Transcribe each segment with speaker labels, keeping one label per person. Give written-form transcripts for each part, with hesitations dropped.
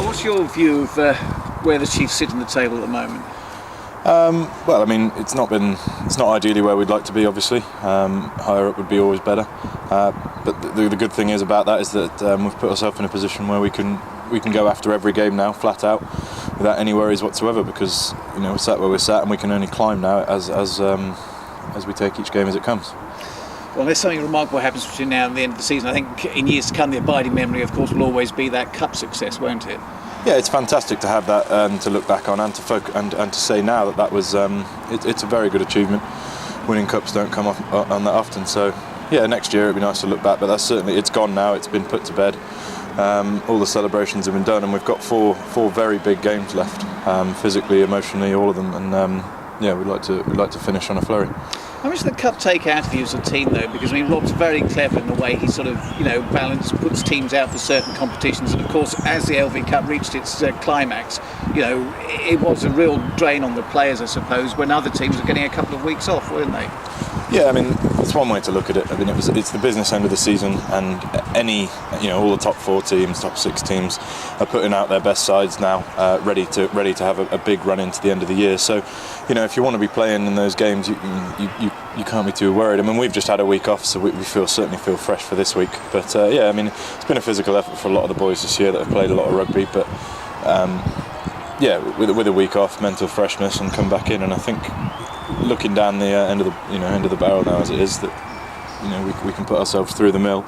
Speaker 1: What's your view of where the Chiefs sit in the table at the moment?
Speaker 2: Well, I mean, it's not ideally where we'd like to be. Obviously, higher up would be always better. But the good thing is about that is that we've put ourselves in a position where we can go after every game now, flat out, without any worries whatsoever. Because we're sat where we're sat, and we can only climb now as we take each game as it comes.
Speaker 1: Well, there's something remarkable happens between now and the end of the season. I think in years to come, the abiding memory, of course, will always be that cup success, won't it?
Speaker 2: Yeah, it's fantastic to have that to look back on and to say now that was it's a very good achievement. Winning cups don't come on that often, so yeah, next year it'd be nice to look back. But that's certainly, it's gone now. It's been put to bed. All the celebrations have been done, and we've got four very big games left, physically, emotionally, all of them. And yeah, we'd like to finish on a flurry.
Speaker 1: How much does the cup take out of you as a team, though? Because I mean, Rob's very clever in the way he sort of, puts teams out for certain competitions. And of course, as the LV Cup reached its climax, it was a real drain on the players, I suppose, when other teams were getting a couple of weeks off, weren't they?
Speaker 2: Yeah, I mean, it's one way to look at it. I mean, it's the business end of the season, and all the top 4 teams, top 6 teams are putting out their best sides now, ready to have a big run into the end of the year. So, if you want to be playing in those games, you can't be too worried. I mean, we've just had a week off, so we certainly feel fresh for this week. But yeah, I mean, it's been a physical effort for a lot of the boys this year that have played a lot of rugby. But yeah, with a week off, mental freshness, and come back in. And I think, looking down the end of the barrel now as it is, that we can put ourselves through the mill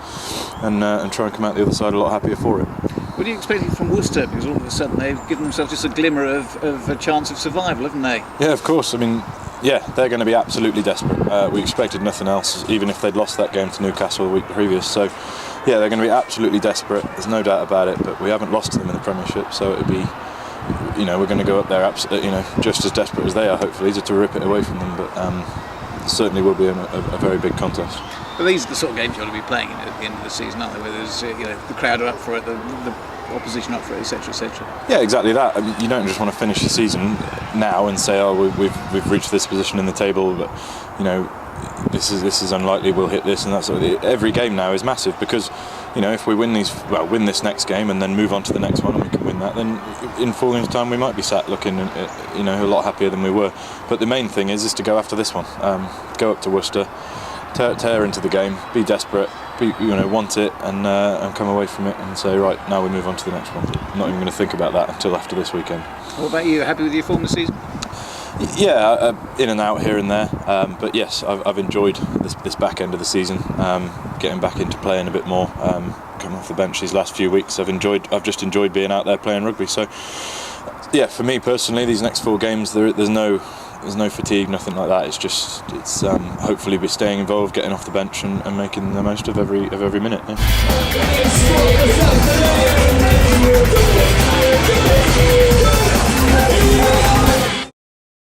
Speaker 2: and try and come out the other side a lot happier for it.
Speaker 1: What do you expect from Worcester? Because all of a sudden they've given themselves just a glimmer of a chance of survival, haven't they?
Speaker 2: Yeah, of course. I mean, yeah, they're going to be absolutely desperate. We expected nothing else, even if they'd lost that game to Newcastle the week previous. So yeah, they're going to be absolutely desperate. There's no doubt about it. But we haven't lost to them in the Premiership, so it'd be, we're going to go up there, just as desperate as they are, hopefully, to rip it away from them. But certainly will be a very big contest.
Speaker 1: But these are the sort of games you want to be playing at the end of the season, aren't they? Where there's, the crowd are up for it, the opposition up for it, etc., etc.
Speaker 2: Yeah, exactly that. I mean, you don't just want to finish the season now and say, oh, we've reached this position in the table, but this is unlikely. We'll hit this and that sort of. Every game now is massive because, if we win this next game and then move on to the next one and we can win that, then in 4 years' time we might be sat looking, a lot happier than we were. But the main thing is to go after this one. Go up to Worcester. Tear into the game, be desperate, want it, and come away from it and say, right, now we move on to the next one. I'm not even going to think about that until after this weekend.
Speaker 1: What about you? Happy with your form this season?
Speaker 2: Yeah, in and out here and there, but yes, I've enjoyed this back end of the season, getting back into playing a bit more, coming off the bench these last few weeks. I've just enjoyed being out there playing rugby. So yeah, for me personally, these next 4 games, there's no fatigue, nothing like that. It's hopefully be staying involved, getting off the bench and making the most of every minute. Yeah.